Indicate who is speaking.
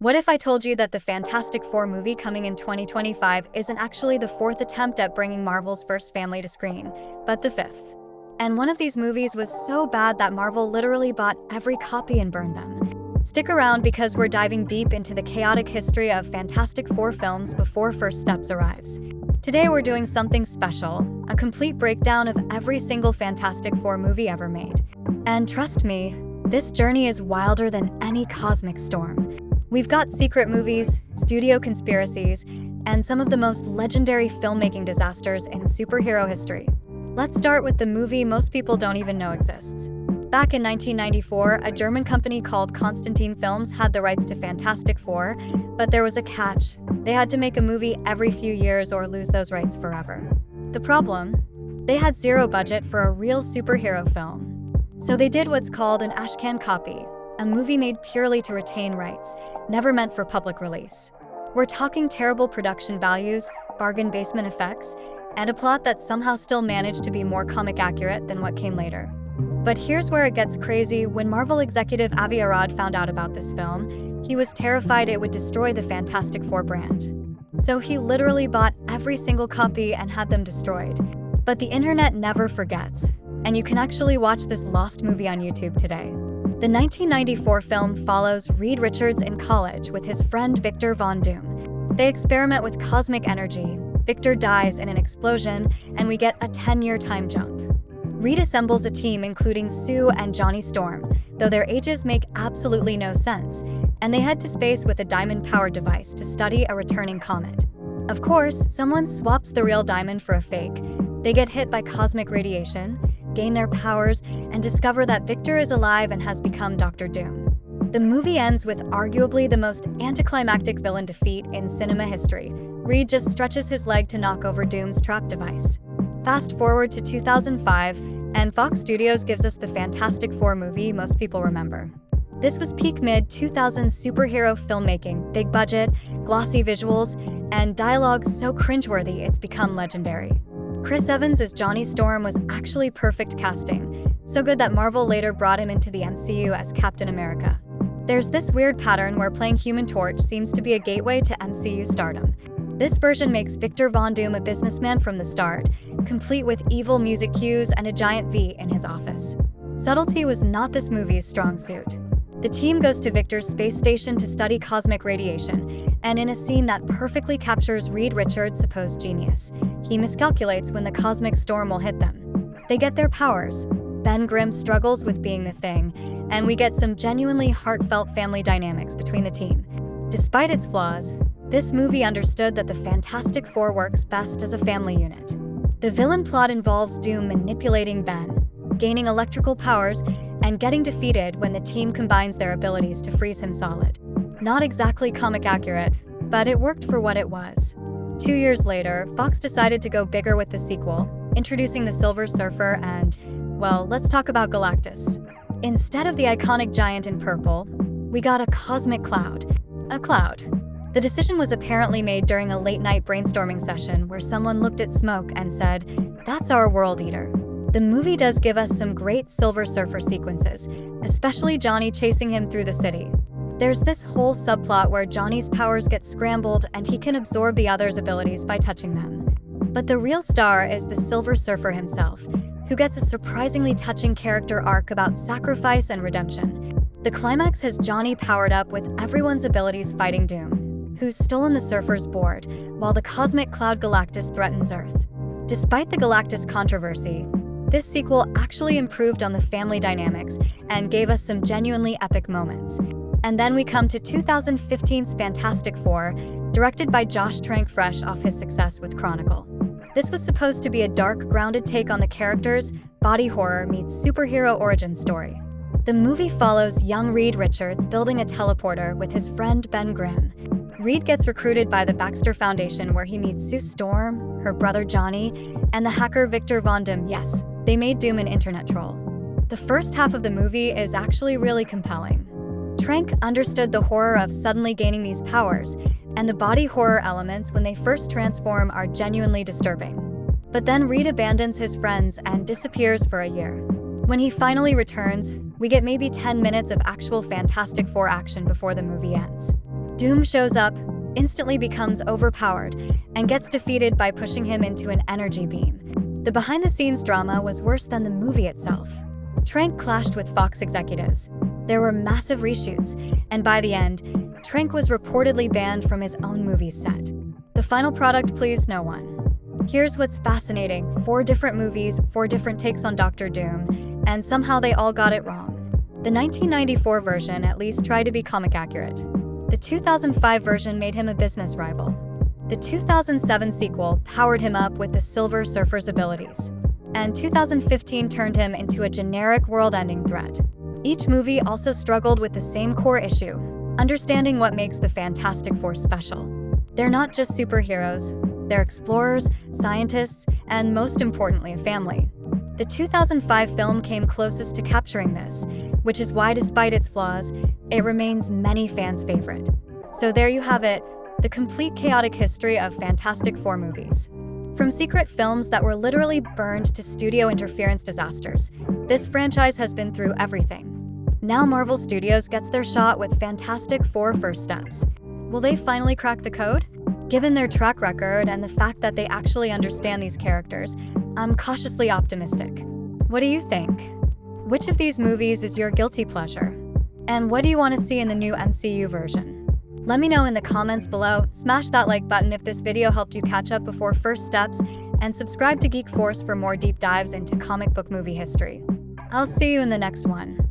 Speaker 1: What if I told you that the Fantastic Four movie coming in 2025 isn't actually the fourth attempt at bringing Marvel's first family to screen, but the fifth? And one of these movies was so bad that Marvel literally bought every copy and burned them. Stick around because we're diving deep into the chaotic history of Fantastic Four films before First Steps arrives. Today we're doing something special, a complete breakdown of every single Fantastic Four movie ever made. And trust me, this journey is wilder than any cosmic storm. We've got secret movies, studio conspiracies, and some of the most legendary filmmaking disasters in superhero history. Let's start with the movie most people don't even know exists. Back in 1994, a German company called Constantin Films had the rights to Fantastic Four, but there was a catch. They had to make a movie every few years or lose those rights forever. The problem? They had zero budget for a real superhero film. So they did what's called an ashcan copy, a movie made purely to retain rights, never meant for public release. We're talking terrible production values, bargain basement effects, and a plot that somehow still managed to be more comic accurate than what came later. But here's where it gets crazy. When Marvel executive Avi Arad found out about this film, he was terrified it would destroy the Fantastic Four brand. So he literally bought every single copy and had them destroyed. But the internet never forgets, and you can actually watch this lost movie on YouTube today. The 1994 film follows Reed Richards in college with his friend Victor Von Doom. They experiment with cosmic energy. Victor dies in an explosion, and we get a 10-year time jump. Reed assembles a team including Sue and Johnny Storm, though their ages make absolutely no sense, and they head to space with a diamond-powered device to study a returning comet. Of course, someone swaps the real diamond for a fake. They get hit by cosmic radiation, gain their powers, and discover that Victor is alive and has become Dr. Doom. The movie ends with arguably the most anticlimactic villain defeat in cinema history. Reed just stretches his leg to knock over Doom's trap device. Fast forward to 2005, and Fox Studios gives us the Fantastic Four movie most people remember. This was peak mid-2000s superhero filmmaking, big budget, glossy visuals, and dialogue so cringeworthy it's become legendary. Chris Evans as Johnny Storm was actually perfect casting, so good that Marvel later brought him into the MCU as Captain America. There's this weird pattern where playing Human Torch seems to be a gateway to MCU stardom. This version makes Victor Von Doom a businessman from the start, complete with evil music cues and a giant V in his office. Subtlety was not this movie's strong suit. The team goes to Victor's space station to study cosmic radiation, and in a scene that perfectly captures Reed Richards' supposed genius, he miscalculates when the cosmic storm will hit them. They get their powers. Ben Grimm struggles with being the Thing, and we get some genuinely heartfelt family dynamics between the team. Despite its flaws, this movie understood that the Fantastic Four works best as a family unit. The villain plot involves Doom manipulating Ben, gaining electrical powers, and getting defeated when the team combines their abilities to freeze him solid. Not exactly comic accurate, but it worked for what it was. 2 years later, Fox decided to go bigger with the sequel, introducing the Silver Surfer and, well, let's talk about Galactus. Instead of the iconic giant in purple, we got a cosmic cloud. A cloud. The decision was apparently made during a late-night brainstorming session where someone looked at smoke and said, "That's our world eater." The movie does give us some great Silver Surfer sequences, especially Johnny chasing him through the city. There's this whole subplot where Johnny's powers get scrambled and he can absorb the others' abilities by touching them. But the real star is the Silver Surfer himself, who gets a surprisingly touching character arc about sacrifice and redemption. The climax has Johnny powered up with everyone's abilities fighting Doom, who's stolen the Surfer's board, while the cosmic cloud Galactus threatens Earth. Despite the Galactus controversy, this sequel actually improved on the family dynamics and gave us some genuinely epic moments. And then we come to 2015's Fantastic Four, directed by Josh Trank fresh off his success with Chronicle. This was supposed to be a dark, grounded take on the characters, body horror meets superhero origin story. The movie follows young Reed Richards building a teleporter with his friend Ben Grimm. Reed gets recruited by the Baxter Foundation where he meets Sue Storm, her brother Johnny, and the hacker Victor Von Doom. Yes, they made Doom an internet troll. The first half of the movie is actually really compelling. Trank understood the horror of suddenly gaining these powers, and the body horror elements when they first transform are genuinely disturbing. But then Reed abandons his friends and disappears for a year. When he finally returns, we get maybe 10 minutes of actual Fantastic Four action before the movie ends. Doom shows up, instantly becomes overpowered, and gets defeated by pushing him into an energy beam. The behind-the-scenes drama was worse than the movie itself. Trank clashed with Fox executives. There were massive reshoots, and by the end, Trank was reportedly banned from his own movie's set. The final product pleased no one. Here's what's fascinating: 4 different movies, 4 different takes on Dr. Doom, and somehow they all got it wrong. The 1994 version at least tried to be comic accurate. The 2005 version made him a business rival. The 2007 sequel powered him up with the Silver Surfer's abilities. And 2015 turned him into a generic world-ending threat. Each movie also struggled with the same core issue: understanding what makes the Fantastic Four special. They're not just superheroes, they're explorers, scientists, and most importantly, a family. The 2005 film came closest to capturing this, which is why, despite its flaws, it remains many fans' favorite. So there you have it, the complete chaotic history of Fantastic Four movies. From secret films that were literally burned to studio interference disasters, this franchise has been through everything. Now Marvel Studios gets their shot with Fantastic Four First Steps. Will they finally crack the code? Given their track record and the fact that they actually understand these characters, I'm cautiously optimistic. What do you think? Which of these movies is your guilty pleasure? And what do you want to see in the new MCU version? Let me know in the comments below. Smash that like button if this video helped you catch up before First Steps, and subscribe to Geek Force for more deep dives into comic book movie history. I'll see you in the next one.